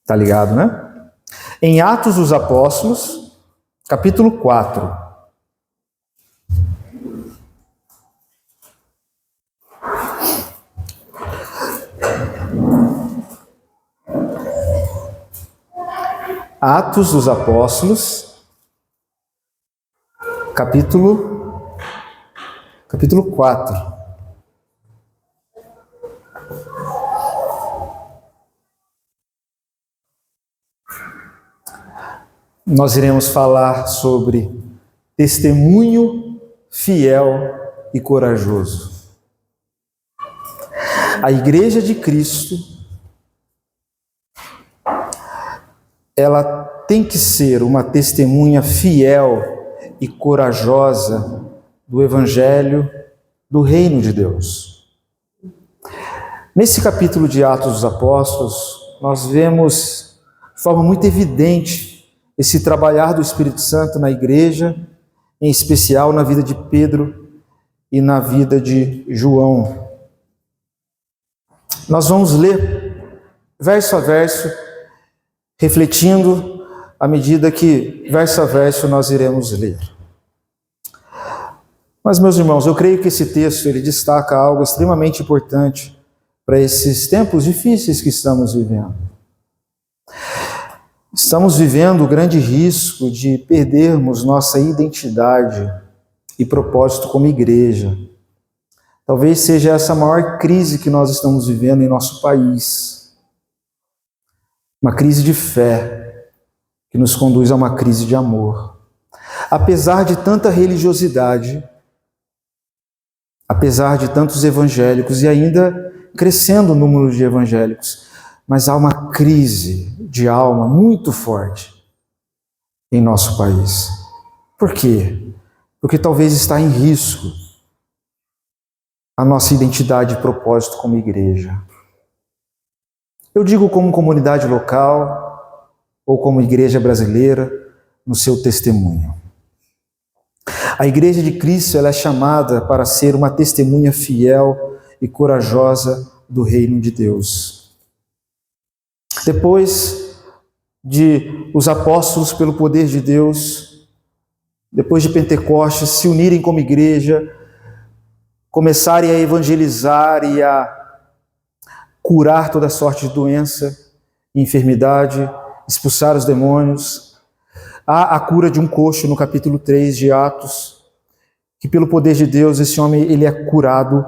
Tá ligado, né? Em Atos dos Apóstolos, capítulo 4. Atos dos Apóstolos, capítulo 4. Nós iremos falar sobre testemunho fiel e corajoso. A Igreja de Cristo, ela tem que ser uma testemunha fiel e corajosa do Evangelho, do Reino de Deus. Nesse capítulo de Atos dos Apóstolos, nós vemos de forma muito evidente esse trabalhar do Espírito Santo na igreja, em especial na vida de Pedro e na vida de João. Nós vamos ler verso a verso, refletindo à medida que verso a verso nós iremos ler. Mas, meus irmãos, eu creio que esse texto ele destaca algo extremamente importante para esses tempos difíceis que estamos vivendo. Estamos vivendo o grande risco de perdermos nossa identidade e propósito como igreja. Talvez seja essa a maior crise que nós estamos vivendo em nosso país. Uma crise de fé que nos conduz a uma crise de amor. Apesar de tanta religiosidade, apesar de tantos evangélicos e ainda crescendo o número de evangélicos, mas há uma crise de alma muito forte em nosso país. Por quê? Porque talvez está em risco a nossa identidade e propósito como igreja. Eu digo como comunidade local ou como igreja brasileira no seu testemunho. A Igreja de Cristo ela é chamada para ser uma testemunha fiel e corajosa do reino de Deus. Depois de os apóstolos, pelo poder de Deus, depois de Pentecostes, se unirem como igreja, começarem a evangelizar e a curar toda sorte de doença e enfermidade, expulsar os demônios. Há a cura de um coxo no capítulo 3 de Atos, que pelo poder de Deus esse homem ele é curado.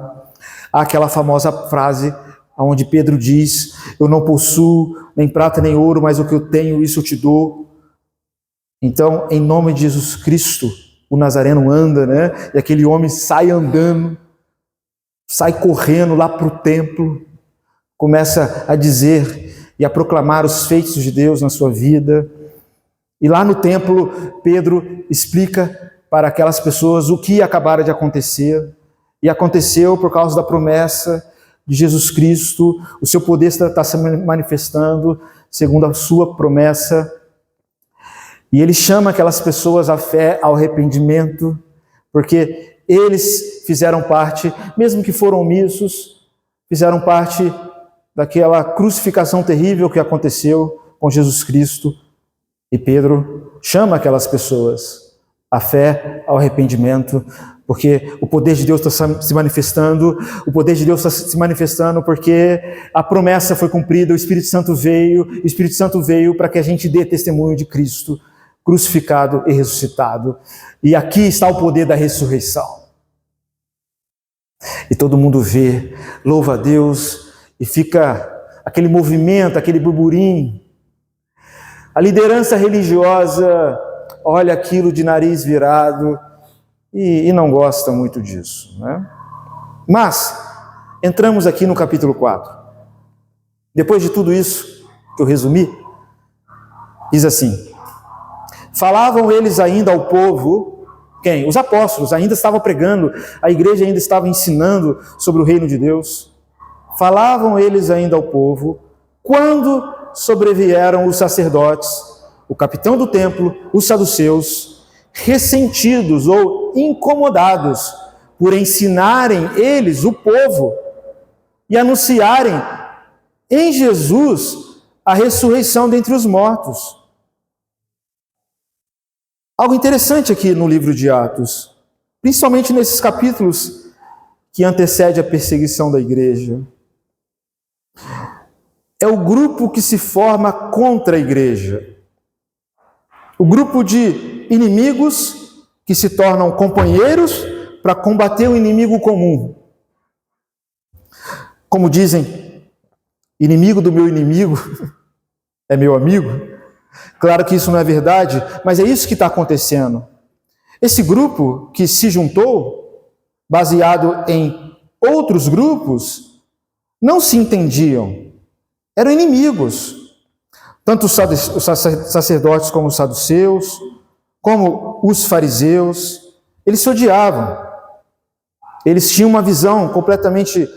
Há aquela famosa frase onde Pedro diz, eu não possuo nem prata nem ouro, mas o que eu tenho, isso eu te dou. Então, em nome de Jesus Cristo, o Nazareno anda, né? E aquele homem sai andando, sai correndo lá para o templo, começa a dizer e a proclamar os feitos de Deus na sua vida. E lá no templo, Pedro explica para aquelas pessoas o que acabara de acontecer. E aconteceu por causa da promessa de Jesus Cristo, o seu poder está se manifestando segundo a sua promessa. E ele chama aquelas pessoas à fé, ao arrependimento, porque eles fizeram parte, mesmo que foram omissos, fizeram parte daquela crucificação terrível que aconteceu com Jesus Cristo. E Pedro chama aquelas pessoas à fé, ao arrependimento, porque o poder de Deus está se manifestando, o poder de Deus está se manifestando porque a promessa foi cumprida, o Espírito Santo veio para que a gente dê testemunho de Cristo, crucificado e ressuscitado. E aqui está o poder da ressurreição. E todo mundo vê, louva a Deus, e fica aquele movimento, aquele burburinho. A liderança religiosa olha aquilo de nariz virado e não gosta muito disso, né? Mas, entramos aqui no capítulo 4. Depois de tudo isso que eu resumi, diz assim, falavam eles ainda ao povo, quem? Os apóstolos ainda estavam pregando, a igreja ainda estava ensinando sobre o reino de Deus. Falavam eles ainda ao povo, quando sobrevieram os sacerdotes, o capitão do templo, os saduceus, ressentidos ou incomodados por ensinarem eles, o povo, e anunciarem em Jesus a ressurreição dentre os mortos. Algo interessante aqui no livro de Atos, principalmente nesses capítulos que antecedem a perseguição da igreja. É o grupo que se forma contra a igreja. O grupo de inimigos que se tornam companheiros para combater o inimigo comum. Como dizem, inimigo do meu inimigo é meu amigo. Claro que isso não é verdade, mas é isso que está acontecendo. Esse grupo que se juntou, baseado em outros grupos, não se entendiam. Eram inimigos. Tanto os sacerdotes como os saduceus, como os fariseus, eles se odiavam. Eles tinham uma visão completamente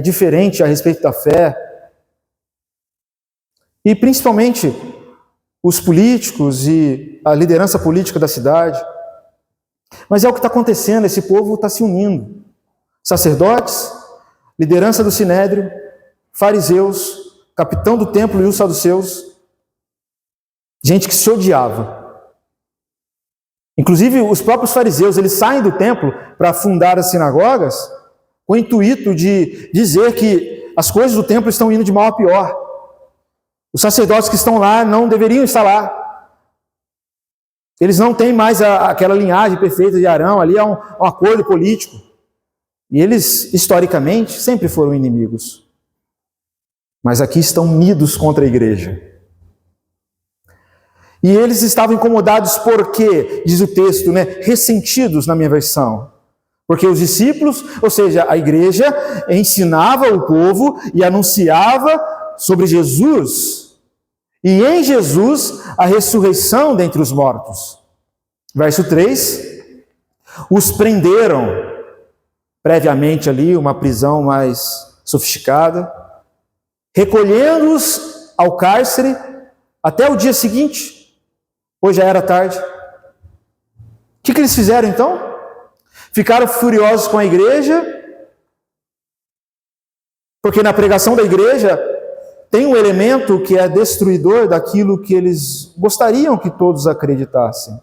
diferente a respeito da fé. E principalmente os políticos e a liderança política da cidade. Mas é o que está acontecendo, esse povo está se unindo. Sacerdotes, liderança do Sinédrio, fariseus, capitão do templo e os saduceus, gente que se odiava. Inclusive, os próprios fariseus, eles saem do templo para fundar as sinagogas com o intuito de dizer que as coisas do templo estão indo de mal a pior. Os sacerdotes que estão lá não deveriam estar lá. Eles não têm mais aquela linhagem perfeita de Arão, ali é um acordo político. E eles, historicamente, sempre foram inimigos. Mas aqui estão unidos contra a igreja. E eles estavam incomodados porque, diz o texto, ressentidos na minha versão. Porque os discípulos, ou seja, a igreja, ensinava o povo e anunciava sobre Jesus. E em Jesus, a ressurreição dentre os mortos. Verso 3, os prenderam, previamente ali, uma prisão mais sofisticada, recolhendo-os ao cárcere até o dia seguinte, pois já era tarde. O que eles fizeram então? Ficaram furiosos com a igreja, porque na pregação da igreja tem um elemento que é destruidor daquilo que eles gostariam que todos acreditassem.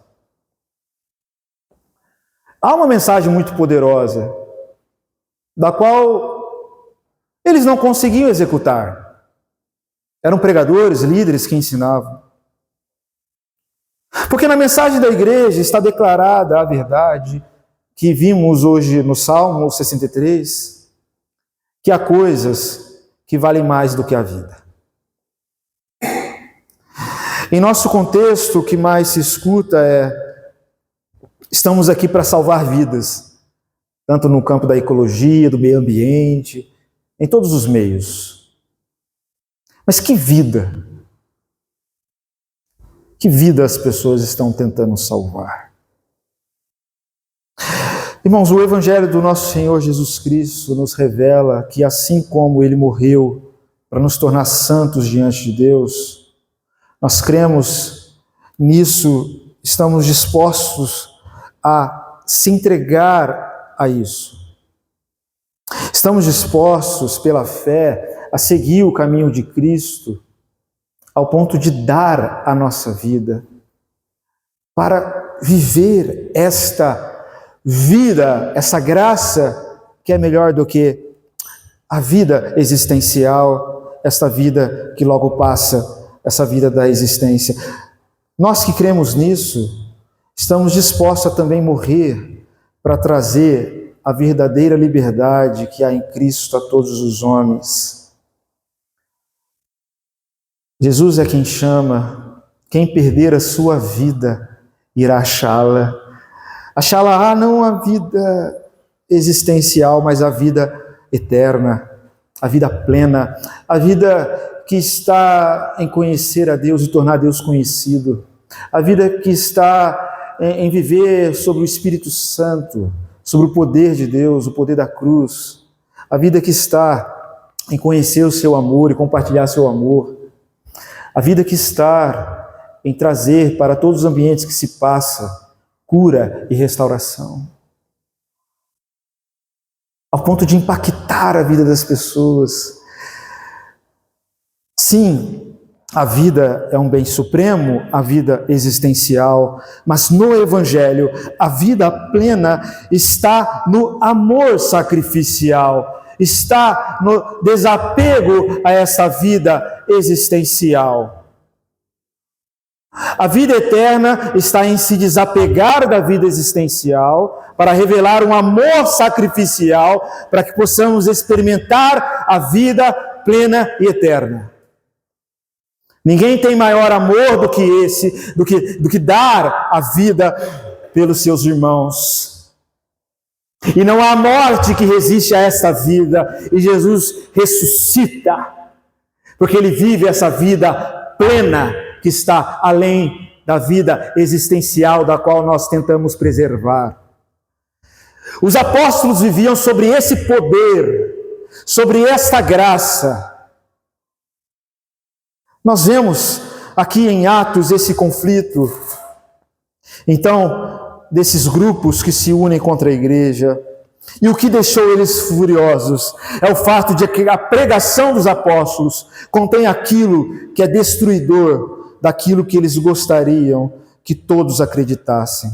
Há uma mensagem muito poderosa, da qual eles não conseguiam executar. Eram pregadores, líderes que ensinavam. Porque na mensagem da igreja está declarada a verdade que vimos hoje no Salmo 63, que há coisas que valem mais do que a vida. Em nosso contexto, o que mais se escuta estamos aqui para salvar vidas, tanto no campo da ecologia, do meio ambiente, em todos os meios. Mas que vida? Que vida as pessoas estão tentando salvar? Irmãos, o Evangelho do nosso Senhor Jesus Cristo nos revela que assim como Ele morreu para nos tornar santos diante de Deus, nós cremos nisso, estamos dispostos a se entregar a isso. Estamos dispostos, pela fé, a seguir o caminho de Cristo, ao ponto de dar a nossa vida, para viver esta vida, essa graça que é melhor do que a vida existencial, esta vida que logo passa, essa vida da existência. Nós que cremos nisso, estamos dispostos a também morrer para trazer a verdadeira liberdade que há em Cristo a todos os homens. Jesus é quem chama, quem perder a sua vida irá achá-la. Achá-la não a vida existencial, mas a vida eterna, a vida plena, a vida que está em conhecer a Deus e tornar Deus conhecido, a vida que está em viver sobre o Espírito Santo, sobre o poder de Deus, o poder da cruz, a vida que está em conhecer o seu amor e compartilhar seu amor, a vida que está em trazer para todos os ambientes que se passa cura e restauração, ao ponto de impactar a vida das pessoas. Sim, A vida é um bem supremo, a vida existencial, mas no Evangelho, a vida plena está no amor sacrificial, está no desapego a essa vida existencial. A vida eterna está em se desapegar da vida existencial para revelar um amor sacrificial para que possamos experimentar a vida plena e eterna. Ninguém tem maior amor do que esse, do que dar a vida pelos seus irmãos. E não há morte que resiste a esta vida, e Jesus ressuscita, porque Ele vive essa vida plena que está além da vida existencial da qual nós tentamos preservar. Os apóstolos viviam sobre esse poder, sobre esta graça. Nós vemos aqui em Atos esse conflito, então, desses grupos que se unem contra a igreja. E o que deixou eles furiosos é o fato de que a pregação dos apóstolos contém aquilo que é destruidor daquilo que eles gostariam que todos acreditassem.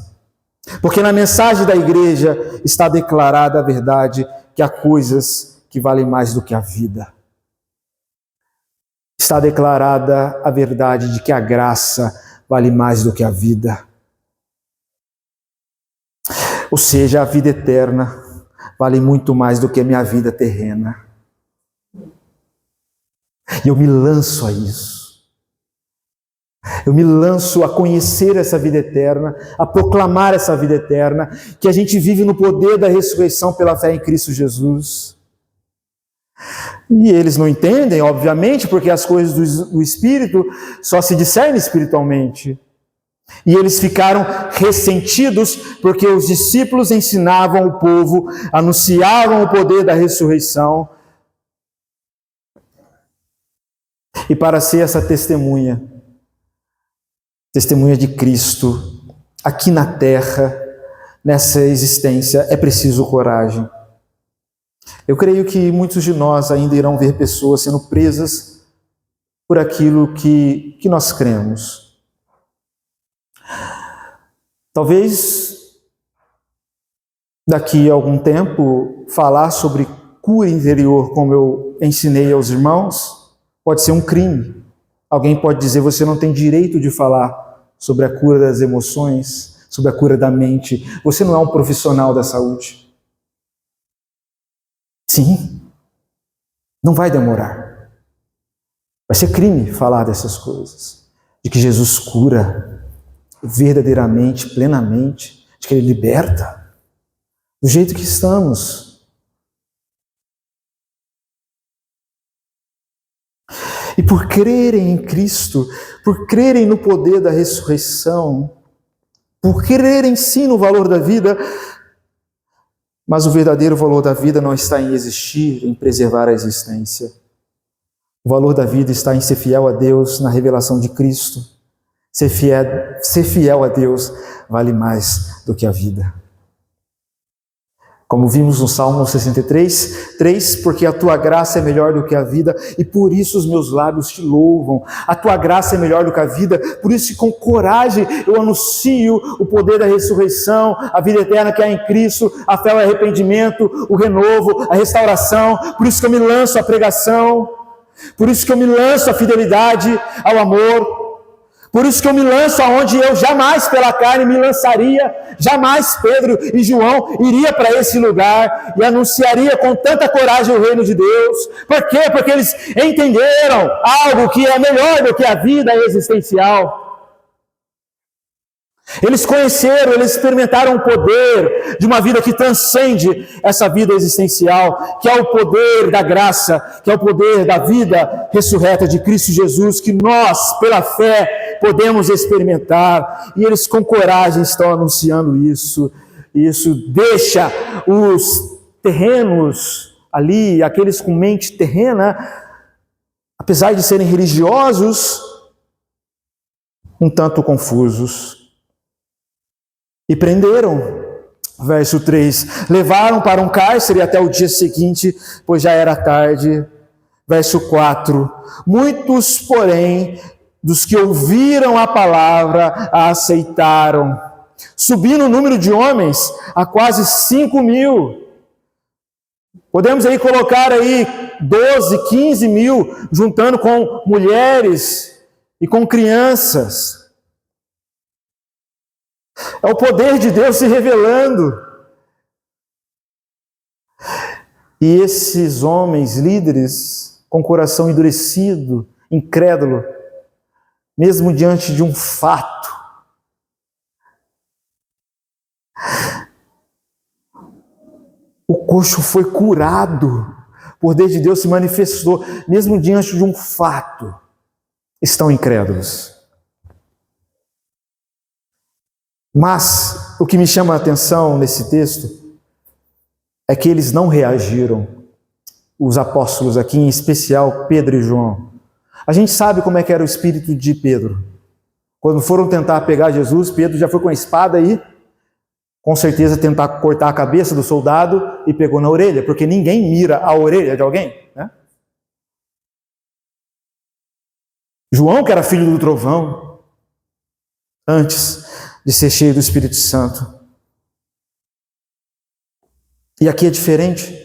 Porque na mensagem da igreja está declarada a verdade que há coisas que valem mais do que a vida. Está declarada a verdade de que a graça vale mais do que a vida. Ou seja, a vida eterna vale muito mais do que a minha vida terrena. E eu me lanço a isso. Eu me lanço a conhecer essa vida eterna, a proclamar essa vida eterna, que a gente vive no poder da ressurreição pela fé em Cristo Jesus. E eles não entendem, obviamente, porque as coisas do Espírito só se discernem espiritualmente. E eles ficaram ressentidos porque os discípulos ensinavam o povo, anunciavam o poder da ressurreição. E para ser essa testemunha de Cristo, aqui na terra, nessa existência, é preciso coragem. Eu creio que muitos de nós ainda irão ver pessoas sendo presas por aquilo que nós cremos. Talvez daqui a algum tempo falar sobre cura interior, como eu ensinei aos irmãos, pode ser um crime. Alguém pode dizer: você não tem direito de falar sobre a cura das emoções, sobre a cura da mente. Você não é um profissional da saúde. Sim, não vai demorar. Vai ser crime falar dessas coisas. De que Jesus cura verdadeiramente, plenamente, de que Ele liberta, do jeito que estamos. E por crerem em Cristo, por crerem no poder da ressurreição, por crerem sim no valor da vida, mas o verdadeiro valor da vida não está em existir, em preservar a existência. O valor da vida está em ser fiel a Deus na revelação de Cristo. Ser fiel a Deus vale mais do que a vida. Como vimos no Salmo 63, 3, porque a tua graça é melhor do que a vida, e por isso os meus lábios te louvam. A tua graça é melhor do que a vida, por isso que com coragem eu anuncio o poder da ressurreição, a vida eterna que há em Cristo, a fé, o arrependimento, o renovo, a restauração. Por isso que eu me lanço à pregação, por isso que eu me lanço à fidelidade, ao amor. Por isso que eu me lanço aonde eu jamais pela carne me lançaria, jamais Pedro e João iria para esse lugar e anunciaria com tanta coragem o reino de Deus. Por quê? Porque eles entenderam algo que é melhor do que a vida existencial. Eles conheceram, eles experimentaram o poder de uma vida que transcende essa vida existencial, que é o poder da graça, que é o poder da vida ressurreta de Cristo Jesus, que nós, pela fé, podemos experimentar. E eles com coragem estão anunciando isso. E isso deixa os terrenos ali, aqueles com mente terrena, apesar de serem religiosos, um tanto confusos. E prenderam, verso 3, levaram para um cárcere até o dia seguinte, pois já era tarde. Verso 4: muitos, porém, dos que ouviram a palavra, a aceitaram, subindo o número de homens a quase 5.000. Podemos aí colocar aí 12, 15 mil, juntando com mulheres e com crianças. É o poder de Deus se revelando. E esses homens líderes, com coração endurecido, incrédulo, mesmo diante de um fato, o coxo foi curado, o poder de Deus se manifestou, mesmo diante de um fato, estão incrédulos. Mas o que me chama a atenção nesse texto é que eles não reagiram, os apóstolos aqui, em especial Pedro e João. A gente sabe como é que era o espírito de Pedro. Quando foram tentar pegar Jesus, Pedro já foi com a espada aí, com certeza tentar cortar a cabeça do soldado e pegou na orelha, porque ninguém mira a orelha de alguém, né? João, que era filho do trovão, antes de ser cheio do Espírito Santo. E aqui é diferente.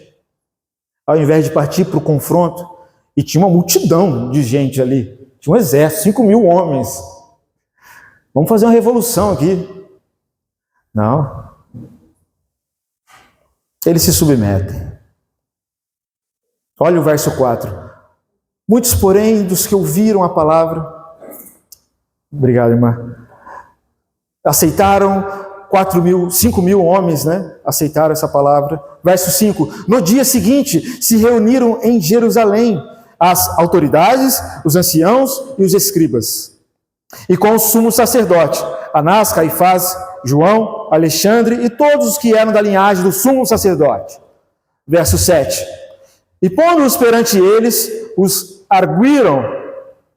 Ao invés de partir para o confronto, e tinha uma multidão de gente ali, tinha um exército, 5.000 homens. Vamos fazer uma revolução aqui. Não. Eles se submetem. Olha o verso 4. Muitos, porém, dos que ouviram a palavra, obrigado, irmã, aceitaram. 5.000 homens, né, aceitaram essa palavra. Verso 5. No dia seguinte, se reuniram em Jerusalém as autoridades, os anciãos e os escribas, e com o sumo sacerdote, Anás, Caifás, João, Alexandre e todos os que eram da linhagem do sumo sacerdote. Verso 7. E pondo-os perante eles, os arguíram,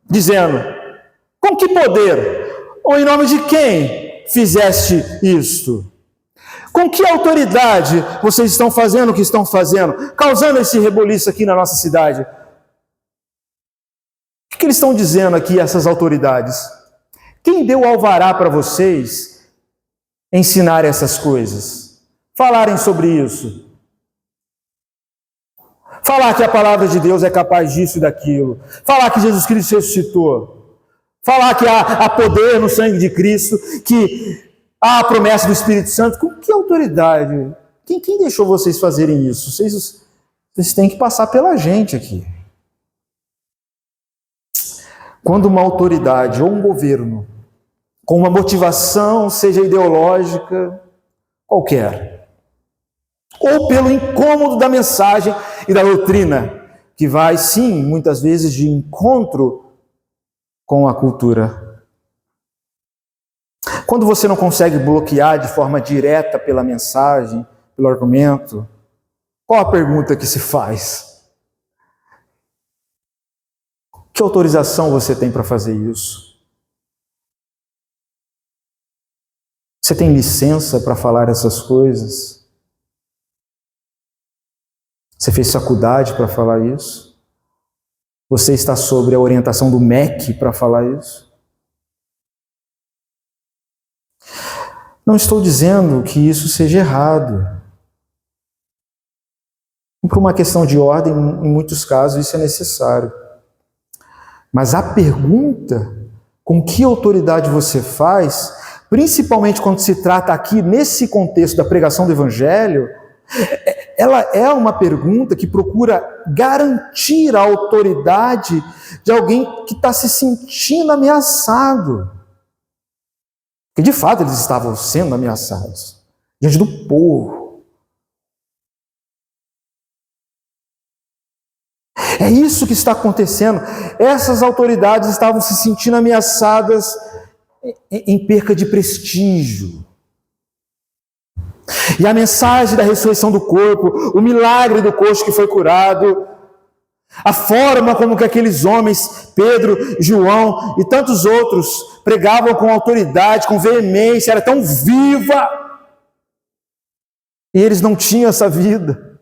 dizendo: com que poder, ou em nome de quem fizeste isto? Com que autoridade vocês estão fazendo o que estão fazendo, causando esse reboliço aqui na nossa cidade? O que eles estão dizendo aqui, essas autoridades? Quem deu alvará para vocês ensinarem essas coisas? Falarem sobre isso? Falar que a palavra de Deus é capaz disso e daquilo? Falar que Jesus Cristo ressuscitou? Falar que há poder no sangue de Cristo, que há a promessa do Espírito Santo? Com que autoridade? Quem deixou vocês fazerem isso? Vocês têm que passar pela gente aqui. Quando uma autoridade ou um governo, com uma motivação, seja ideológica, qualquer, ou pelo incômodo da mensagem e da doutrina, que vai, sim, muitas vezes de encontro com a cultura. Quando você não consegue bloquear de forma direta pela mensagem, pelo argumento, qual a pergunta que se faz? Que autorização você tem para fazer isso? Você tem licença para falar essas coisas? Você fez faculdade para falar isso? Você está sob a orientação do MEC para falar isso? Não estou dizendo que isso seja errado. Por uma questão de ordem, em muitos casos, isso é necessário. Mas a pergunta, com que autoridade você faz, principalmente quando se trata aqui, nesse contexto da pregação do Evangelho, ela é uma pergunta que procura garantir a autoridade de alguém que está se sentindo ameaçado. Porque de fato eles estavam sendo ameaçados diante do povo. É isso que está acontecendo. Essas autoridades estavam se sentindo ameaçadas em perca de prestígio. E a mensagem da ressurreição do corpo, o milagre do coxo que foi curado, a forma como que aqueles homens, Pedro, João e tantos outros, pregavam com autoridade, com veemência, era tão viva, e eles não tinham essa vida.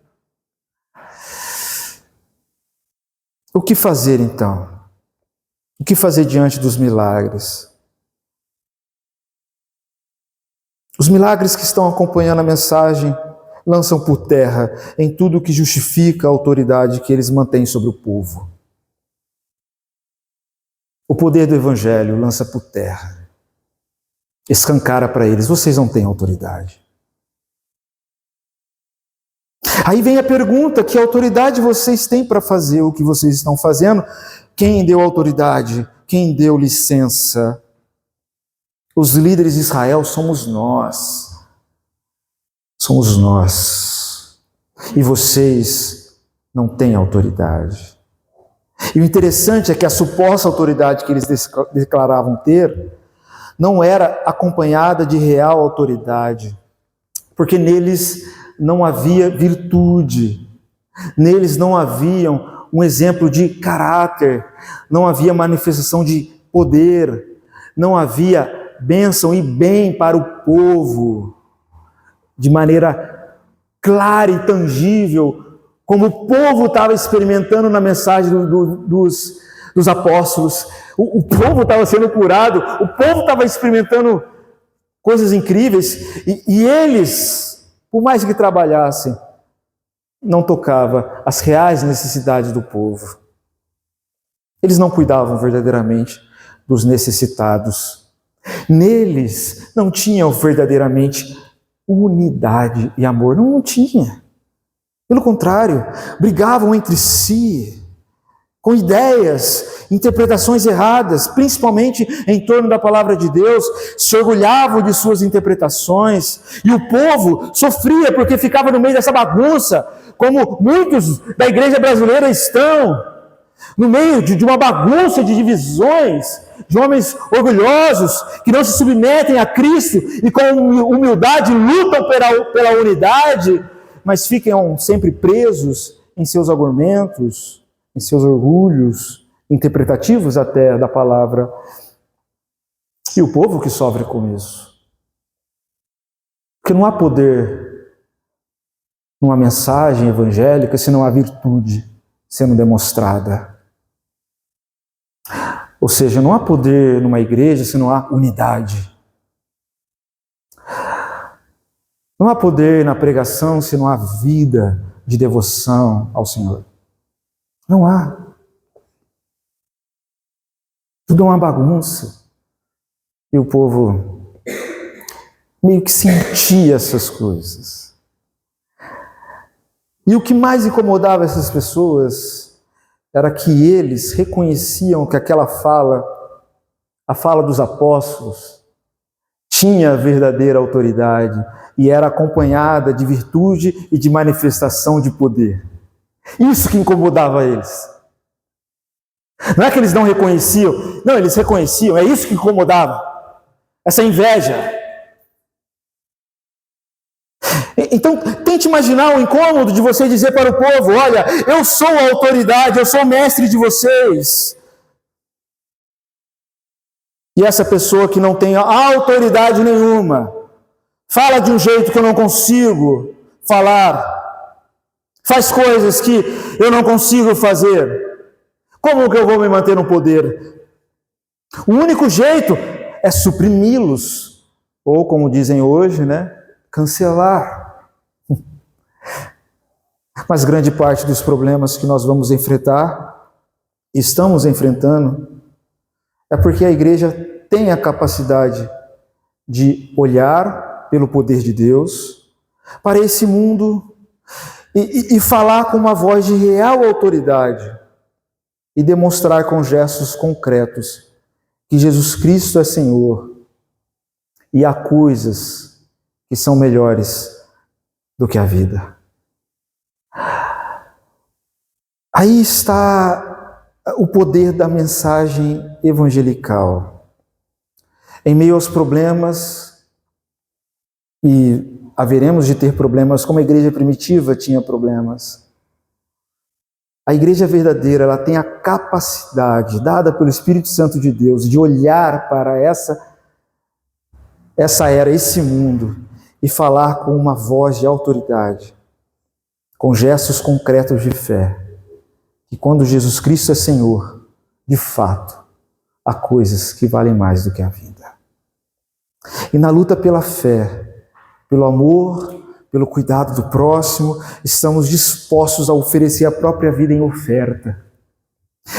O que fazer então? O que fazer diante dos milagres? Os milagres que estão acompanhando a mensagem lançam por terra em tudo que justifica a autoridade que eles mantêm sobre o povo. O poder do Evangelho lança por terra, escancara para eles: vocês não têm autoridade. Aí vem a pergunta: que autoridade vocês têm para fazer o que vocês estão fazendo? Quem deu autoridade? Quem deu licença? Os líderes de Israel somos nós. Somos nós. E vocês não têm autoridade. E o interessante é que a suposta autoridade que eles declaravam ter não era acompanhada de real autoridade, porque neles não havia virtude, neles não havia um exemplo de caráter, não havia manifestação de poder, não havia bênção e bem para o povo, de maneira clara e tangível, como o povo estava experimentando na mensagem dos apóstolos. O povo estava sendo curado, o povo estava experimentando coisas incríveis, e eles, por mais que trabalhassem, não tocava as reais necessidades do povo. Eles não cuidavam verdadeiramente dos necessitados. Neles não tinham verdadeiramente unidade e amor. Não tinha. Pelo contrário, brigavam entre si, com ideias, interpretações erradas, principalmente em torno da palavra de Deus, se orgulhavam de suas interpretações, e o povo sofria porque ficava no meio dessa bagunça, como muitos da igreja brasileira estão, no meio de uma bagunça de divisões, de homens orgulhosos, que não se submetem a Cristo e com humildade lutam pela unidade, mas ficam sempre presos em seus argumentos, em seus orgulhos, interpretativos até da palavra. E o povo que sofre com isso. Porque não há poder numa mensagem evangélica se não há virtude sendo demonstrada. Ou seja, não há poder numa igreja se não há unidade. Não há poder na pregação se não há vida de devoção ao Senhor. Não há. Tudo é uma bagunça. E o povo meio que sentia essas coisas. E o que mais incomodava essas pessoas era que eles reconheciam que aquela fala, a fala dos apóstolos, tinha verdadeira autoridade e era acompanhada de virtude e de manifestação de poder. Isso que incomodava eles. Não é que eles não reconheciam, não, eles reconheciam, é isso que incomodava. Essa inveja. Então, tente imaginar o incômodo de você dizer para o povo: olha, eu sou a autoridade, eu sou o mestre de vocês. E essa pessoa que não tem autoridade nenhuma, fala de um jeito que eu não consigo falar, faz coisas que eu não consigo fazer. Como que eu vou me manter no poder? O único jeito é suprimi-los, ou como dizem hoje, cancelar. Mas grande parte dos problemas que nós vamos enfrentar, estamos enfrentando, é porque a igreja tem a capacidade de olhar pelo poder de Deus para esse mundo e falar com uma voz de real autoridade e demonstrar com gestos concretos que Jesus Cristo é Senhor e há coisas que são melhores do que a vida. Aí está o poder da mensagem evangelical. Em meio aos problemas, e haveremos de ter problemas, como a igreja primitiva tinha problemas, a igreja verdadeira, ela tem a capacidade, dada pelo Espírito Santo de Deus, de olhar para essa era, esse mundo, e falar com uma voz de autoridade, com gestos concretos de fé, que quando Jesus Cristo é Senhor, de fato, há coisas que valem mais do que a vida. E na luta pela fé, pelo amor, pelo cuidado do próximo, estamos dispostos a oferecer a própria vida em oferta.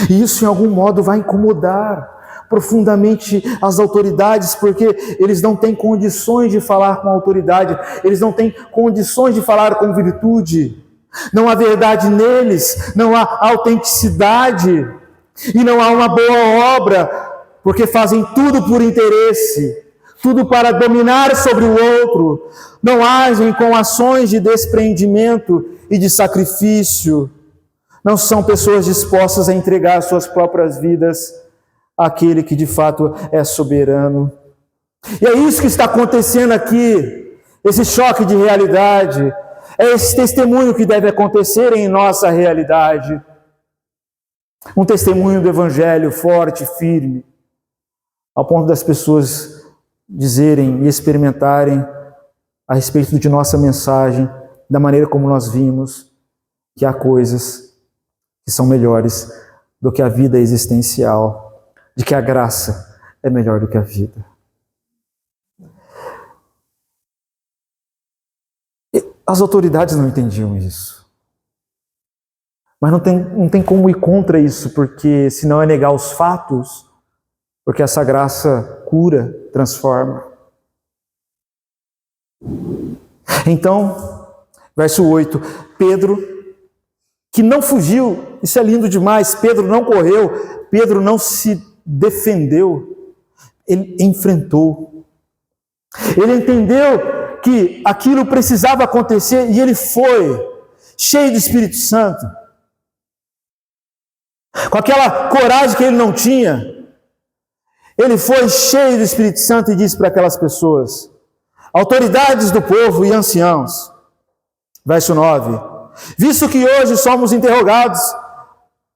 E isso, em algum modo, vai incomodar profundamente as autoridades, porque eles não têm condições de falar com autoridade, eles não têm condições de falar com virtude. Não há verdade neles, não há autenticidade, e não há uma boa obra, porque fazem tudo por interesse, tudo para dominar sobre o outro, não agem com ações de desprendimento e de sacrifício, não são pessoas dispostas a entregar suas próprias vidas àquele que de fato é soberano. E é isso que está acontecendo aqui, esse choque de realidade, é esse testemunho que deve acontecer em nossa realidade. Um testemunho do Evangelho forte, firme, ao ponto das pessoas dizerem e experimentarem a respeito de nossa mensagem, da maneira como nós vimos, que há coisas que são melhores do que a vida existencial, de que a graça é melhor do que a vida. E as autoridades não entendiam isso. Mas não tem como ir contra isso, porque senão é negar os fatos, porque essa graça cura, transforma. Então, verso 8, Pedro, que não fugiu, isso é lindo demais, Pedro não correu, Pedro não se defendeu, ele enfrentou. Ele entendeu que aquilo precisava acontecer e ele foi, cheio do Espírito Santo. Com aquela coragem que ele não tinha, ele foi cheio do Espírito Santo e disse para aquelas pessoas, autoridades do povo e anciãos, verso 9, visto que hoje somos interrogados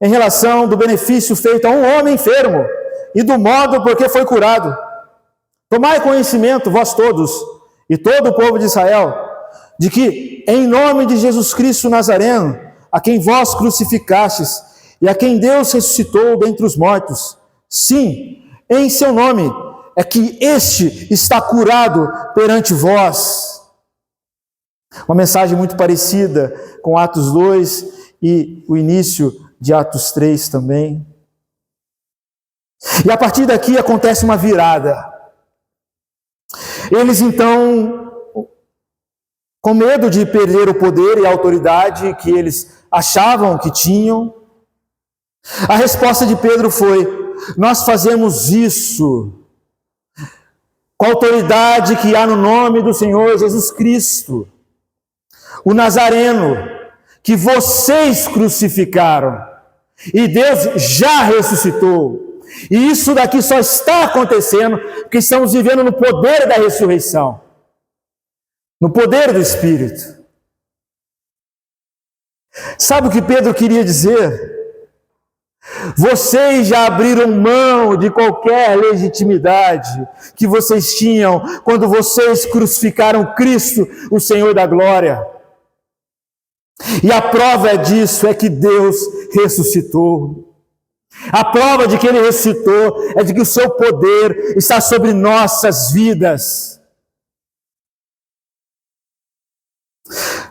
em relação do benefício feito a um homem enfermo e do modo por que foi curado, tomai conhecimento, vós todos, e todo o povo de Israel, de que em nome de Jesus Cristo Nazareno, a quem vós crucificastes, e a quem Deus ressuscitou dentre os mortos, sim, em seu nome, é que este está curado perante vós. Uma mensagem muito parecida com Atos 2 e o início de Atos 3 também. E a partir daqui acontece uma virada. Eles então, com medo de perder o poder e a autoridade que eles achavam que tinham, a resposta de Pedro foi, nós fazemos isso com a autoridade que há no nome do Senhor Jesus Cristo, o Nazareno, que vocês crucificaram, e Deus já ressuscitou. E isso daqui só está acontecendo porque estamos vivendo no poder da ressurreição, no poder do Espírito. Sabe o que Pedro queria dizer? Vocês já abriram mão de qualquer legitimidade que vocês tinham quando vocês crucificaram Cristo, o Senhor da glória. E a prova disso é que Deus ressuscitou. A prova de que Ele ressuscitou é de que o seu poder está sobre nossas vidas.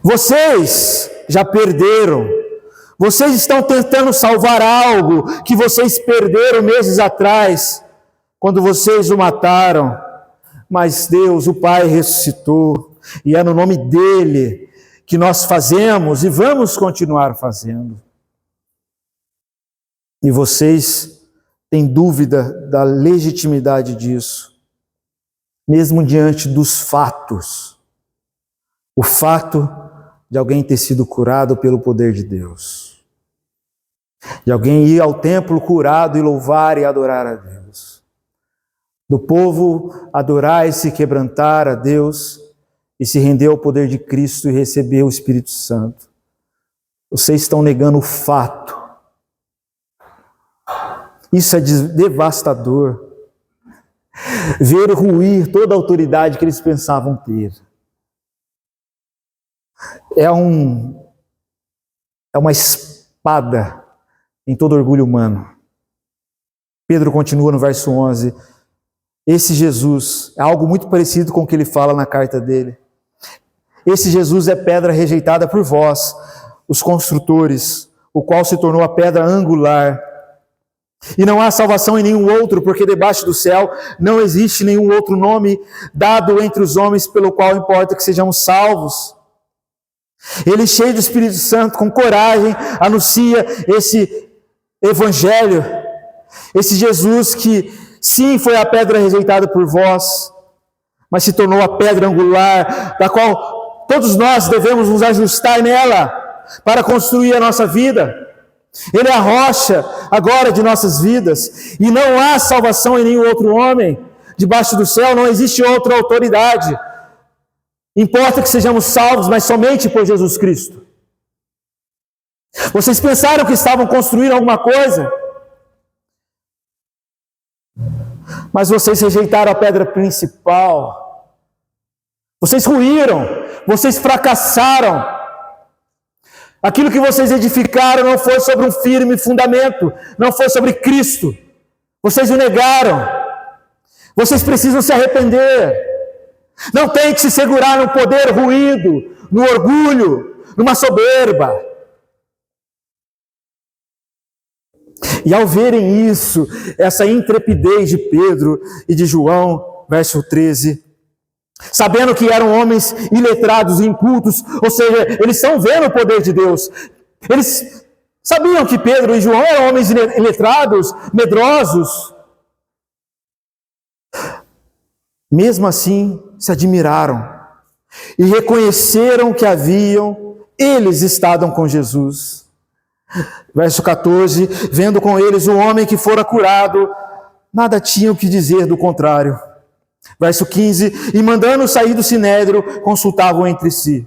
Vocês já perderam. Vocês estão tentando salvar algo que vocês perderam meses atrás, quando vocês o mataram. Mas Deus, o Pai, ressuscitou. E é no nome dEle que nós fazemos e vamos continuar fazendo. E vocês têm dúvida da legitimidade disso, mesmo diante dos fatos. O fato de alguém ter sido curado pelo poder de Deus. De alguém ir ao templo curado e louvar e adorar a Deus. Do povo adorar e se quebrantar a Deus e se render ao poder de Cristo e receber o Espírito Santo. Vocês estão negando o fato. Isso é devastador. Ver ruir toda a autoridade que eles pensavam ter. É uma espada em todo orgulho humano. Pedro continua no verso 11. Esse Jesus é algo muito parecido com o que ele fala na carta dele. Esse Jesus é pedra rejeitada por vós, os construtores, o qual se tornou a pedra angular. E não há salvação em nenhum outro, porque debaixo do céu não existe nenhum outro nome dado entre os homens pelo qual importa que sejamos salvos. Ele, cheio do Espírito Santo, com coragem, anuncia esse evangelho, esse Jesus que, sim, foi a pedra rejeitada por vós, mas se tornou a pedra angular, da qual todos nós devemos nos ajustar nela para construir a nossa vida. Ele é a rocha agora de nossas vidas, e não há salvação em nenhum outro homem. Debaixo do céu não existe outra autoridade. Importa que sejamos salvos, mas somente por Jesus Cristo. Vocês pensaram que estavam construindo alguma coisa? Mas vocês rejeitaram a pedra principal. Vocês ruíram, vocês fracassaram. Aquilo que vocês edificaram não foi sobre um firme fundamento, não foi sobre Cristo. Vocês o negaram. Vocês precisam se arrepender. Não tente se segurar no poder ruído, no orgulho, numa soberba. E ao verem isso, essa intrepidez de Pedro e de João, verso 13, sabendo que eram homens iletrados e incultos, ou seja, eles estão vendo o poder de Deus. Eles sabiam que Pedro e João eram homens iletrados, medrosos. Mesmo assim, se admiraram e reconheceram que eles estavam com Jesus. Verso 14, vendo com eles o homem que fora curado, nada tinham que dizer do contrário. Verso 15, e mandando sair do sinédrio, consultavam entre si.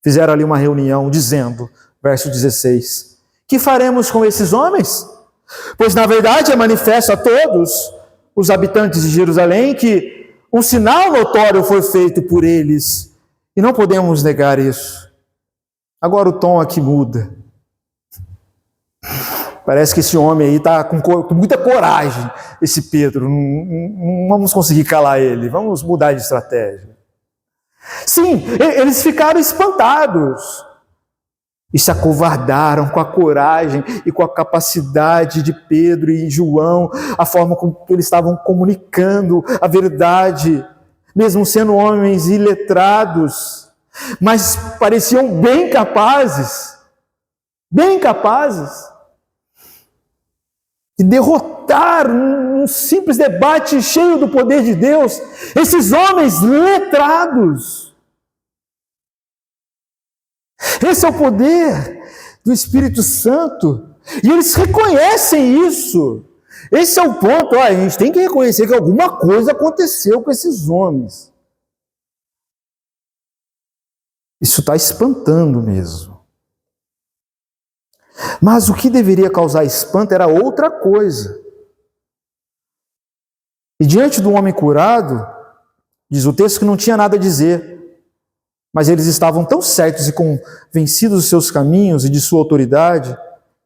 Fizeram ali uma reunião, dizendo, verso 16, que faremos com esses homens? Pois na verdade é manifesto a todos os habitantes de Jerusalém que um sinal notório foi feito por eles, e não podemos negar isso. Agora o tom aqui muda. Parece que esse homem aí está com muita coragem, esse Pedro. Não vamos conseguir calar ele, vamos mudar de estratégia. Sim, eles ficaram espantados e se acovardaram com a coragem e com a capacidade de Pedro e João, a forma como eles estavam comunicando a verdade, mesmo sendo homens iletrados, mas pareciam bem capazes de derrotar um simples debate cheio do poder de Deus, esses homens letrados. Esse é o poder do Espírito Santo, e eles reconhecem isso. Esse é o ponto, a gente tem que reconhecer que alguma coisa aconteceu com esses homens. Isso está espantando mesmo. Mas o que deveria causar espanto era outra coisa. E diante do homem curado, diz o texto que não tinha nada a dizer, mas eles estavam tão certos e convencidos dos seus caminhos e de sua autoridade,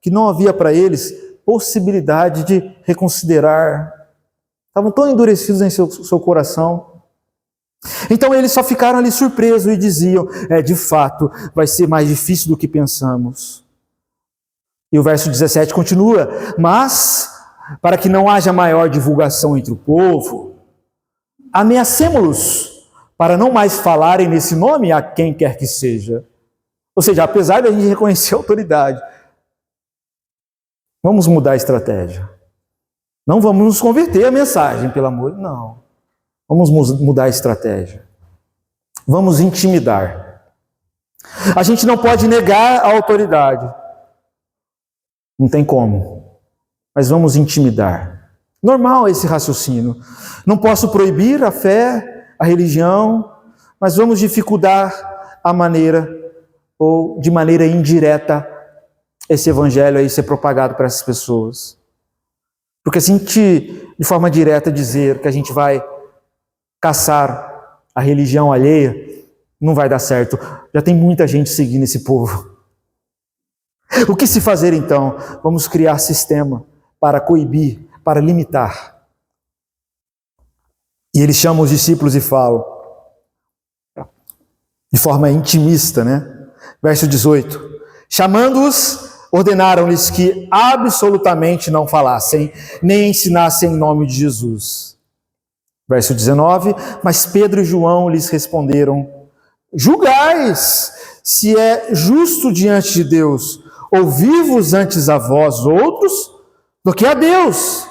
que não havia para eles possibilidade de reconsiderar. Estavam tão endurecidos em seu coração. Então eles só ficaram ali surpresos e diziam, de fato, vai ser mais difícil do que pensamos. E o verso 17 continua, mas, para que não haja maior divulgação entre o povo, ameacemo-los, para não mais falarem nesse nome a quem quer que seja. Ou seja, apesar de a gente reconhecer a autoridade, vamos mudar a estratégia. Não vamos nos converter à mensagem, pelo amor, não. Vamos mudar a estratégia. Vamos intimidar. A gente não pode negar a autoridade. Não tem como. Mas vamos intimidar. Normal esse raciocínio. Não posso proibir a fé, a religião, mas vamos dificultar a maneira, ou de maneira indireta, esse evangelho aí ser propagado para essas pessoas. Porque se a gente, de forma direta, dizer que a gente vai caçar a religião alheia, não vai dar certo. Já tem muita gente seguindo esse povo. O que se fazer então? Vamos criar sistema para coibir, para limitar. E ele chama os discípulos e fala, de forma intimista, né? Verso 18. Chamando-os, ordenaram-lhes que absolutamente não falassem, nem ensinassem em nome de Jesus. Verso 19. Mas Pedro e João lhes responderam, julgais se é justo diante de Deus ouvir-vos antes a vós outros do que a Deus.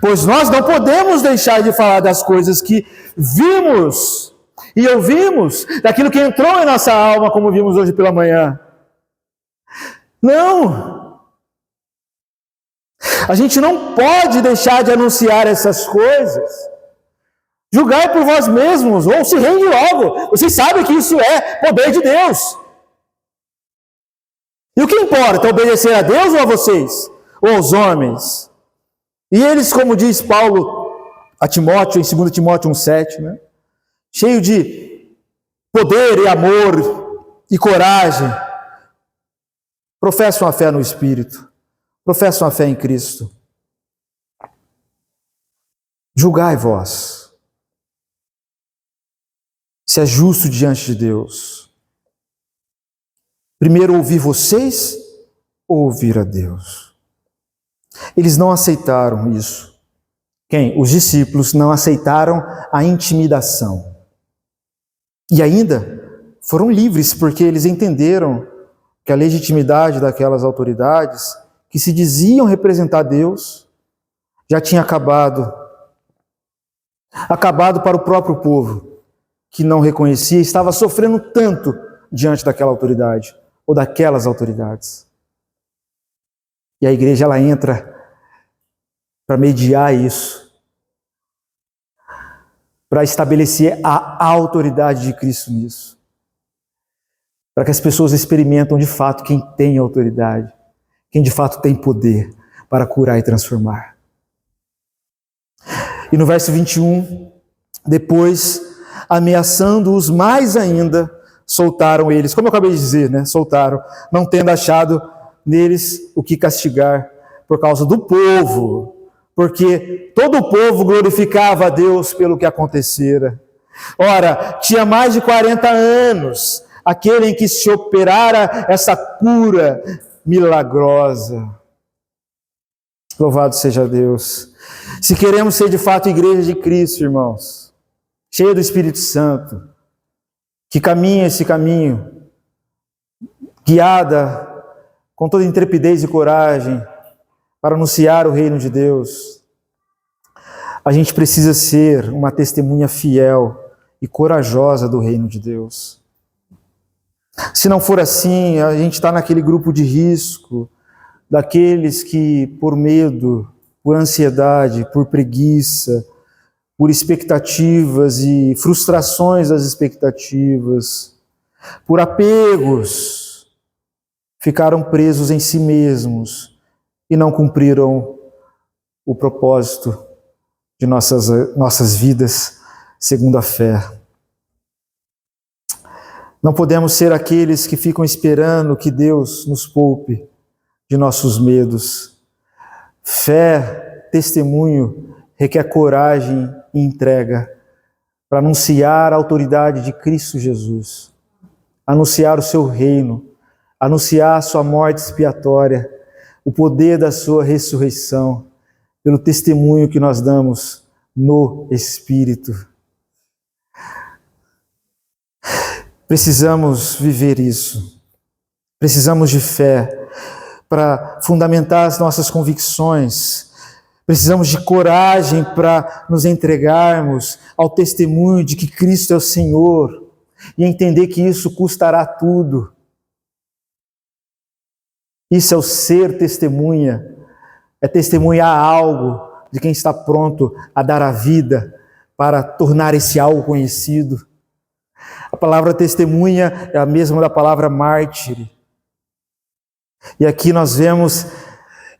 Pois nós não podemos deixar de falar das coisas que vimos e ouvimos, daquilo que entrou em nossa alma, como vimos hoje pela manhã. Não! A gente não pode deixar de anunciar essas coisas. Julgai por vós mesmos, ou se rende logo. Vocês sabem que isso é poder de Deus. E o que importa? Obedecer a Deus ou a vocês? Ou aos homens? E eles, como diz Paulo a Timóteo, em 2 Timóteo 1,7, né? Cheio de poder e amor e coragem, professam a fé no Espírito, professam a fé em Cristo. Julgai vós, se é justo diante de Deus. Primeiro ouvir vocês ou ouvir a Deus? Eles não aceitaram isso. Quem? Os discípulos não aceitaram a intimidação. E ainda foram livres, porque eles entenderam que a legitimidade daquelas autoridades, que se diziam representar Deus, já tinha acabado para o próprio povo, que não reconhecia e estava sofrendo tanto diante daquela autoridade, ou daquelas autoridades. E a igreja, ela entra para mediar isso, para estabelecer a autoridade de Cristo nisso, para que as pessoas experimentam de fato quem tem autoridade, quem de fato tem poder para curar e transformar. E no verso 21, depois, ameaçando-os mais ainda, soltaram eles, como eu acabei de dizer, né? Soltaram, não tendo achado neles o que castigar por causa do povo, porque todo o povo glorificava a Deus pelo que acontecera. Ora, tinha mais de 40 anos aquele em que se operara essa cura milagrosa. Louvado seja Deus. Se queremos ser de fato igreja de Cristo, irmãos, cheia do Espírito Santo, que caminha esse caminho, guiada com toda intrepidez e coragem para anunciar o reino de Deus, a gente precisa ser uma testemunha fiel e corajosa do reino de Deus. Se não for assim, a gente está naquele grupo de risco, daqueles que por medo, por ansiedade, por preguiça, por expectativas e frustrações das expectativas, por apegos, ficaram presos em si mesmos e não cumpriram o propósito de nossas vidas segundo a fé. Não podemos ser aqueles que ficam esperando que Deus nos poupe de nossos medos. Fé, testemunho, requer coragem e entrega para anunciar a autoridade de Cristo Jesus, anunciar o seu reino, anunciar a sua morte expiatória, o poder da sua ressurreição, pelo testemunho que nós damos no Espírito. Precisamos viver isso. Precisamos de fé para fundamentar as nossas convicções. Precisamos de coragem para nos entregarmos ao testemunho de que Cristo é o Senhor e entender que isso custará tudo. Isso é o ser testemunha, é testemunhar algo de quem está pronto a dar a vida para tornar esse algo conhecido. A palavra testemunha é a mesma da palavra mártir. E aqui nós vemos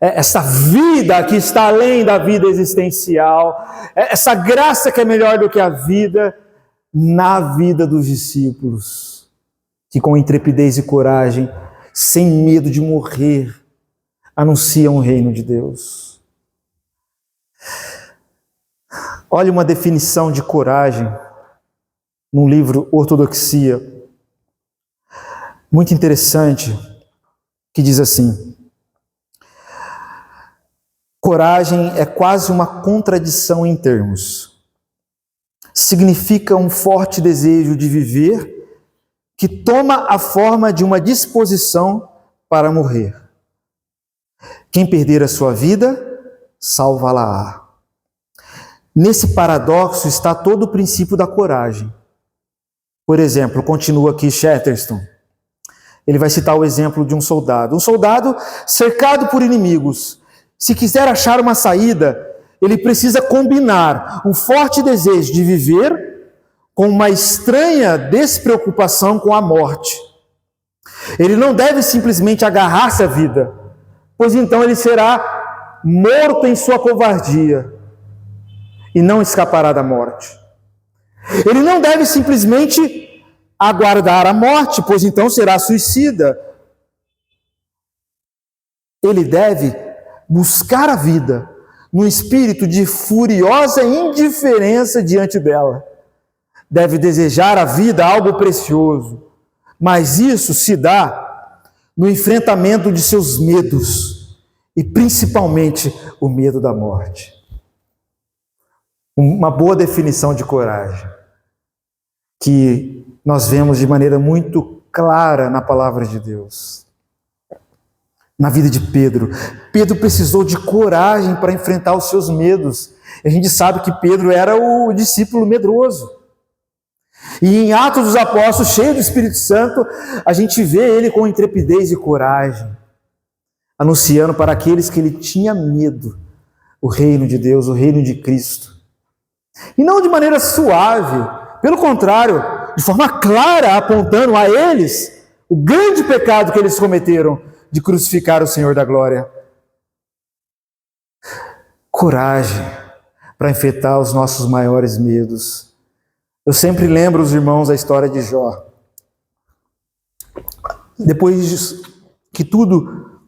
essa vida que está além da vida existencial, essa graça que é melhor do que a vida, na vida dos discípulos, que com intrepidez e coragem sem medo de morrer, anunciam o reino de Deus. Olha uma definição de coragem num livro Ortodoxia, muito interessante, que diz assim: coragem é quase uma contradição em termos. Significa um forte desejo de viver que toma a forma de uma disposição para morrer. Quem perder a sua vida, salva-la-á. Nesse paradoxo está todo o princípio da coragem. Por exemplo, continua aqui Chesterton. Ele vai citar o exemplo de um soldado. Um soldado cercado por inimigos. Se quiser achar uma saída, ele precisa combinar um forte desejo de viver com uma estranha despreocupação com a morte. Ele não deve simplesmente agarrar-se à vida, pois então ele será morto em sua covardia e não escapará da morte. Ele não deve simplesmente aguardar a morte, pois então será suicida. Ele deve buscar a vida no espírito de furiosa indiferença diante dela. Deve desejar a vida algo precioso, mas isso se dá no enfrentamento de seus medos, e principalmente o medo da morte. Uma boa definição de coragem, que nós vemos de maneira muito clara na palavra de Deus. Na vida de Pedro. Pedro precisou de coragem para enfrentar os seus medos. A gente sabe que Pedro era o discípulo medroso. E em Atos dos Apóstolos, cheio do Espírito Santo, a gente vê ele com intrepidez e coragem, anunciando para aqueles que ele tinha medo o reino de Deus, o reino de Cristo. E não de maneira suave, pelo contrário, de forma clara, apontando a eles o grande pecado que eles cometeram de crucificar o Senhor da glória. Coragem para enfrentar os nossos maiores medos. Eu sempre lembro os irmãos a história de Jó. Depois que tudo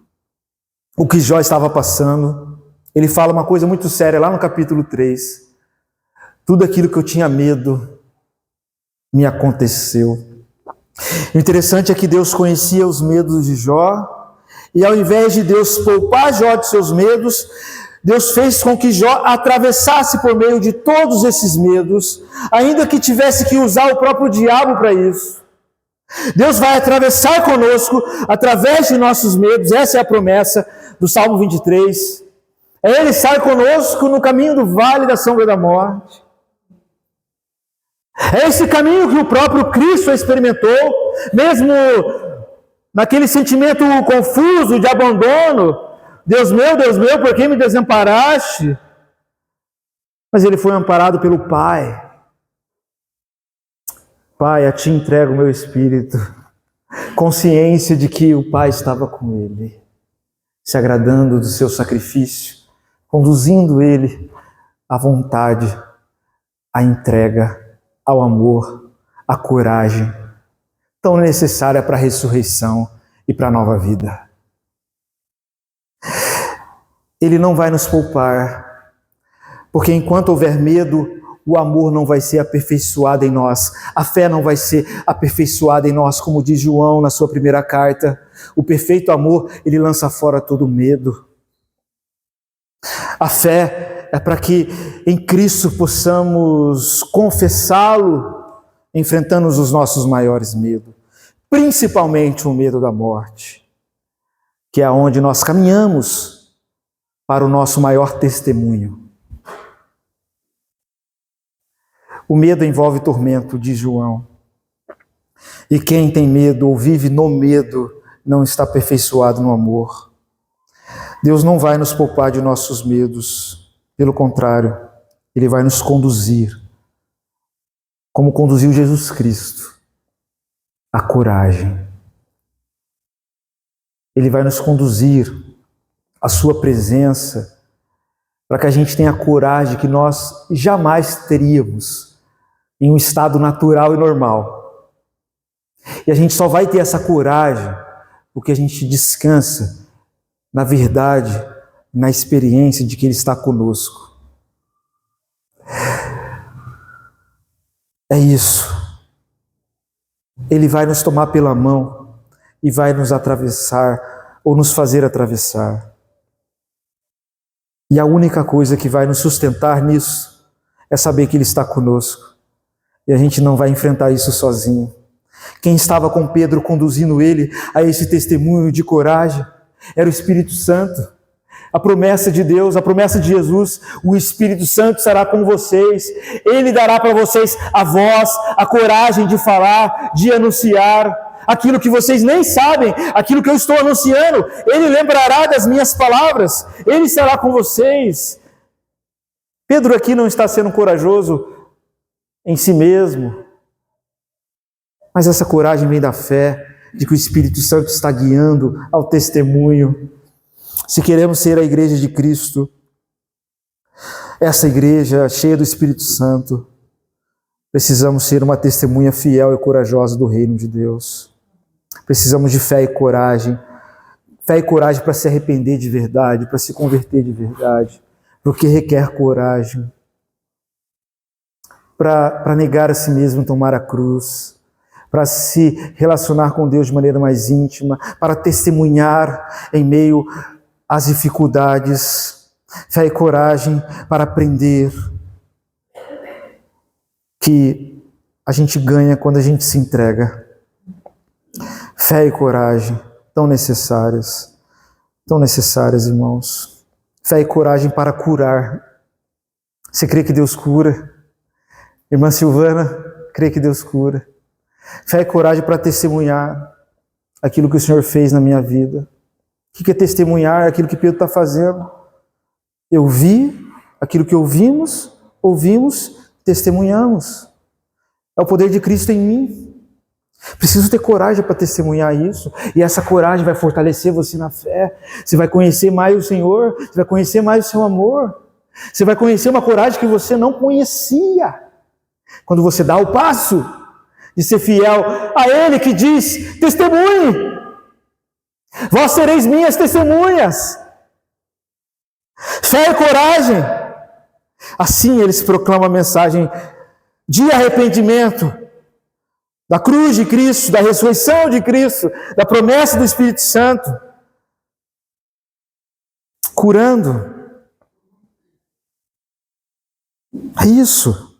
o que Jó estava passando, ele fala uma coisa muito séria lá no capítulo 3. Tudo aquilo que eu tinha medo me aconteceu. O interessante é que Deus conhecia os medos de Jó, e ao invés de Deus poupar Jó de seus medos, Deus fez com que Jó atravessasse por meio de todos esses medos, ainda que tivesse que usar o próprio diabo para isso. Deus vai atravessar conosco através de nossos medos, essa é a promessa do Salmo 23. Ele sai conosco no caminho do vale da sombra da morte. É esse caminho que o próprio Cristo experimentou, mesmo naquele sentimento confuso de abandono. Deus meu, por que me desamparaste? Mas ele foi amparado pelo Pai. Pai, a ti entrego o meu espírito. Consciência de que o Pai estava com ele, se agradando do seu sacrifício, conduzindo ele à vontade, à entrega, ao amor, à coragem, tão necessária para a ressurreição e para a nova vida. Ele não vai nos poupar, porque enquanto houver medo, o amor não vai ser aperfeiçoado em nós, a fé não vai ser aperfeiçoada em nós, como diz João na sua primeira carta. O perfeito amor, ele lança fora todo medo. A fé é para que em Cristo possamos confessá-lo, enfrentando os nossos maiores medos, principalmente o medo da morte, que é onde nós caminhamos para o nosso maior testemunho. O medo envolve tormento, diz João. E quem tem medo ou vive no medo não está aperfeiçoado no amor. Deus não vai nos poupar de nossos medos. Pelo contrário, Ele vai nos conduzir, como conduziu Jesus Cristo, a coragem. Ele vai nos conduzir a sua presença, para que a gente tenha a coragem que nós jamais teríamos em um estado natural e normal. E a gente só vai ter essa coragem porque a gente descansa na verdade, na experiência de que Ele está conosco. É isso. Ele vai nos tomar pela mão e vai nos atravessar, ou nos fazer atravessar. E a única coisa que vai nos sustentar nisso é saber que Ele está conosco. E a gente não vai enfrentar isso sozinho. Quem estava com Pedro conduzindo ele a esse testemunho de coragem era o Espírito Santo. A promessa de Deus, a promessa de Jesus, o Espírito Santo estará com vocês. Ele dará para vocês a voz, a coragem de falar, de anunciar aquilo que vocês nem sabem, aquilo que eu estou anunciando. Ele lembrará das minhas palavras, Ele estará com vocês. Pedro aqui não está sendo corajoso em si mesmo, mas essa coragem vem da fé, de que o Espírito Santo está guiando ao testemunho. Se queremos ser a igreja de Cristo, essa igreja cheia do Espírito Santo, precisamos ser uma testemunha fiel e corajosa do reino de Deus. Precisamos de fé e coragem para se arrepender de verdade, para se converter de verdade, porque requer coragem, para negar a si mesmo, tomar a cruz, para se relacionar com Deus de maneira mais íntima, para testemunhar em meio às dificuldades, fé e coragem para aprender que a gente ganha quando a gente se entrega. Fé e coragem, tão necessárias, irmãos. Fé e coragem para curar. Você crê que Deus cura? Irmã Silvana, crê que Deus cura? Fé e coragem para testemunhar aquilo que o Senhor fez na minha vida. O que é testemunhar? Aquilo que Pedro está fazendo. Eu vi aquilo que ouvimos, testemunhamos. É o poder de Cristo em mim. Preciso ter coragem para testemunhar isso. E essa coragem vai fortalecer você na fé. Você vai conhecer mais o Senhor, você vai conhecer mais o seu amor. Você vai conhecer uma coragem que você não conhecia. Quando você dá o passo de ser fiel a Ele que diz, testemunhe. Vós sereis minhas testemunhas. Fé e coragem. Assim eles proclamam a mensagem de arrependimento, da cruz de Cristo, da ressurreição de Cristo, da promessa do Espírito Santo, curando. É isso.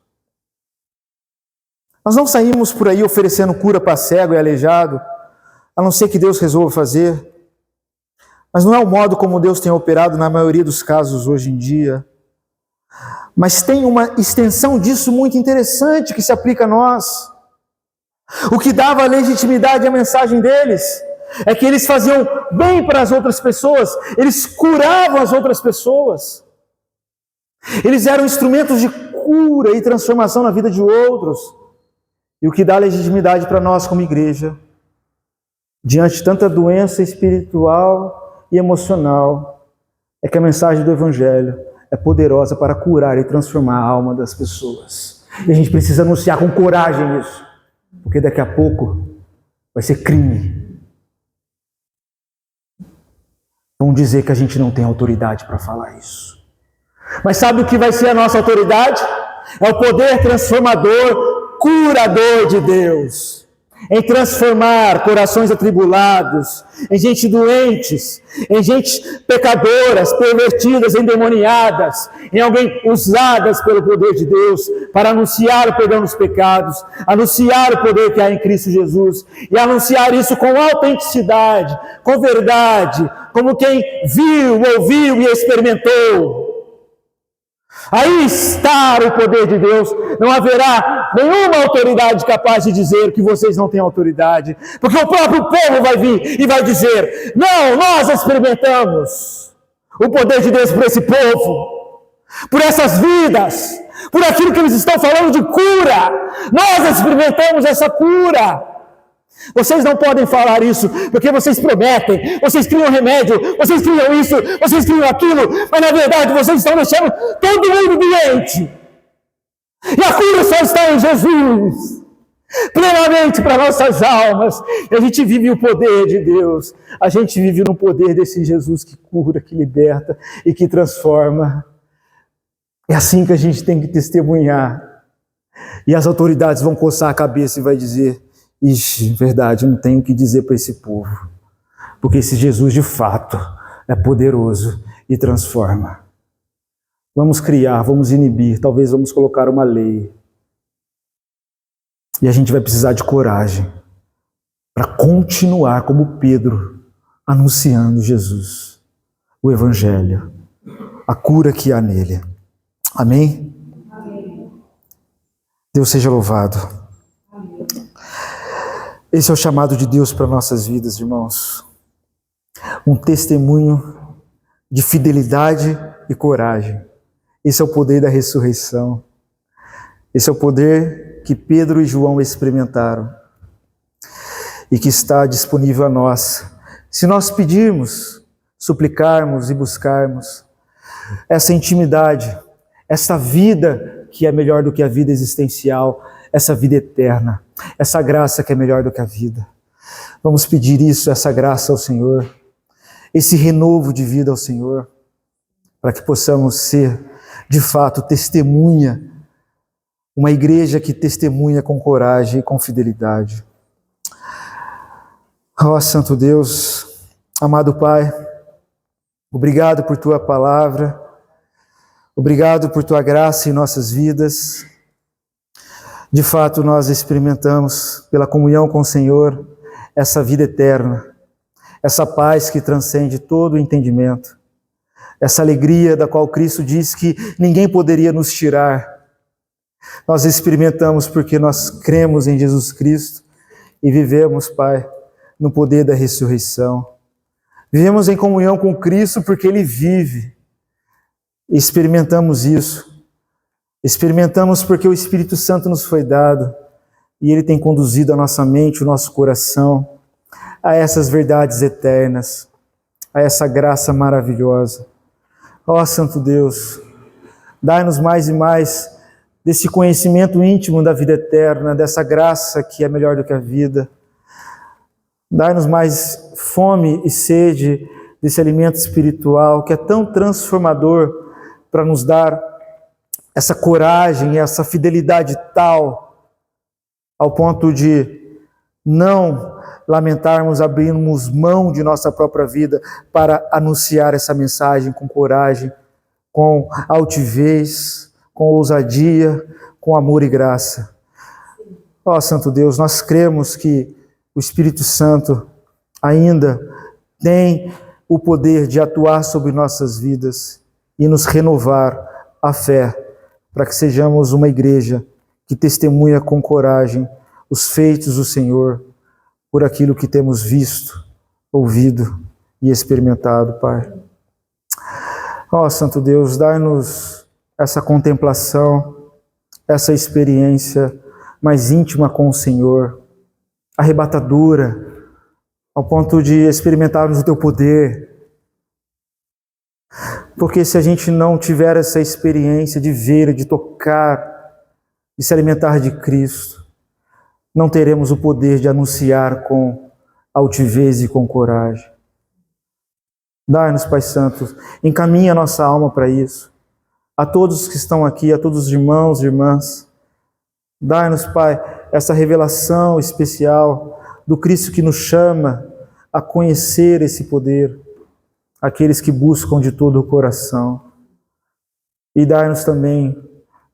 Nós não saímos por aí oferecendo cura para cego e aleijado, a não ser que Deus resolva fazer. Mas não é o modo como Deus tem operado na maioria dos casos hoje em dia. Mas tem uma extensão disso muito interessante que se aplica a nós. O que dava legitimidade à mensagem deles é que eles faziam bem para as outras pessoas, eles curavam as outras pessoas. Eles eram instrumentos de cura e transformação na vida de outros. E o que dá legitimidade para nós como igreja, diante de tanta doença espiritual e emocional, é que a mensagem do Evangelho é poderosa para curar e transformar a alma das pessoas. E a gente precisa anunciar com coragem isso, porque daqui a pouco vai ser crime. Vão dizer que a gente não tem autoridade para falar isso. Mas sabe o que vai ser a nossa autoridade? É o poder transformador, curador de Deus, em transformar corações atribulados, em gente doentes, em gente pecadoras, pervertidas, endemoniadas, em alguém usadas pelo poder de Deus para anunciar o perdão dos pecados, anunciar o poder que há em Cristo Jesus e anunciar isso com autenticidade, com verdade, como quem viu, ouviu e experimentou. Aí está o poder de Deus. Não haverá nenhuma autoridade capaz de dizer que vocês não têm autoridade, porque o próprio povo vai vir e vai dizer, não, nós experimentamos o poder de Deus por esse povo, por essas vidas, por aquilo que eles estão falando de cura, nós experimentamos essa cura. Vocês não podem falar isso, porque vocês prometem, vocês criam remédio, vocês criam isso, vocês criam aquilo, mas na verdade vocês estão deixando todo mundo doente. E a cura só está em Jesus. plenamente para nossas almas. E a gente vive o poder de Deus. A gente vive no poder desse Jesus que cura, que liberta e que transforma. É assim que a gente tem que testemunhar. E as autoridades vão coçar a cabeça e vai dizer: ixi, verdade, eu não tenho o que dizer para esse povo. Porque esse Jesus de fato é poderoso e transforma. Vamos criar, vamos inibir, talvez vamos colocar uma lei. E a gente vai precisar de coragem para continuar como Pedro, anunciando Jesus, o Evangelho, a cura que há nele. Amém? Amém. Deus seja louvado. Amém. Esse é o chamado de Deus para nossas vidas, irmãos. Um testemunho de fidelidade e coragem. Esse é o poder da ressurreição. Esse é o poder que Pedro e João experimentaram e que está disponível a nós. Se nós pedirmos, suplicarmos e buscarmos essa intimidade, essa vida que é melhor do que a vida existencial, essa vida eterna, essa graça que é melhor do que a vida. Vamos pedir isso, essa graça ao Senhor, esse renovo de vida ao Senhor, para que possamos ser, de fato, testemunha, uma igreja que testemunha com coragem e com fidelidade. Ó Santo Deus, amado Pai, obrigado por Tua palavra, obrigado por Tua graça em nossas vidas. De fato, nós experimentamos, pela comunhão com o Senhor, essa vida eterna, essa paz que transcende todo o entendimento, essa alegria da qual Cristo disse que ninguém poderia nos tirar. Nós experimentamos porque nós cremos em Jesus Cristo e vivemos, Pai, no poder da ressurreição. Vivemos em comunhão com Cristo porque Ele vive. Experimentamos isso. Experimentamos porque o Espírito Santo nos foi dado e Ele tem conduzido a nossa mente, o nosso coração a essas verdades eternas, a essa graça maravilhosa. Ó Santo Deus, dai-nos mais e mais desse conhecimento íntimo da vida eterna, dessa graça que é melhor do que a vida. Dai-nos mais fome e sede desse alimento espiritual que é tão transformador para nos dar essa coragem e essa fidelidade tal ao ponto de não lamentarmos, abrirmos mão de nossa própria vida para anunciar essa mensagem com coragem, com altivez, com ousadia, com amor e graça. Ó Santo Deus, nós cremos que o Espírito Santo ainda tem o poder de atuar sobre nossas vidas e nos renovar a fé, para que sejamos uma igreja que testemunha com coragem os feitos do Senhor por aquilo que temos visto, ouvido e experimentado, Pai. Ó Santo Deus, dai-nos essa contemplação, essa experiência mais íntima com o Senhor, arrebatadora, ao ponto de experimentarmos o Teu poder. Porque se a gente não tiver essa experiência de ver, de tocar, de se alimentar de Cristo, não teremos o poder de anunciar com altivez e com coragem. Dai-nos, Pai Santo, encaminha a nossa alma para isso. A todos que estão aqui, a todos os irmãos e irmãs, dai-nos, Pai, essa revelação especial do Cristo que nos chama a conhecer esse poder, aqueles que buscam de todo o coração. E dai-nos também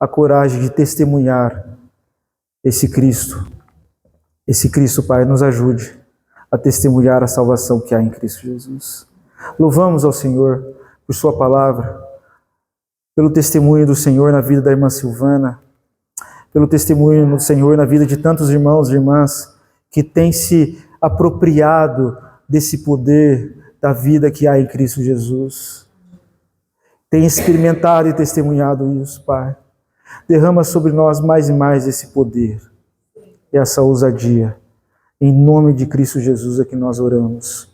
a coragem de testemunhar esse Cristo. Esse Cristo, Pai, nos ajude a testemunhar a salvação que há em Cristo Jesus. Louvamos ao Senhor por Sua palavra, pelo testemunho do Senhor na vida da irmã Silvana, pelo testemunho do Senhor na vida de tantos irmãos e irmãs que têm se apropriado desse poder da vida que há em Cristo Jesus. Tem experimentado e testemunhado isso, Pai. Derrama sobre nós mais e mais esse poder e essa ousadia. Em nome de Cristo Jesus é que nós oramos.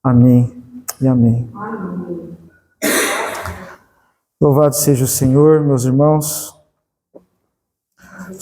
Amém e amém. Amém. Louvado seja o Senhor, meus irmãos.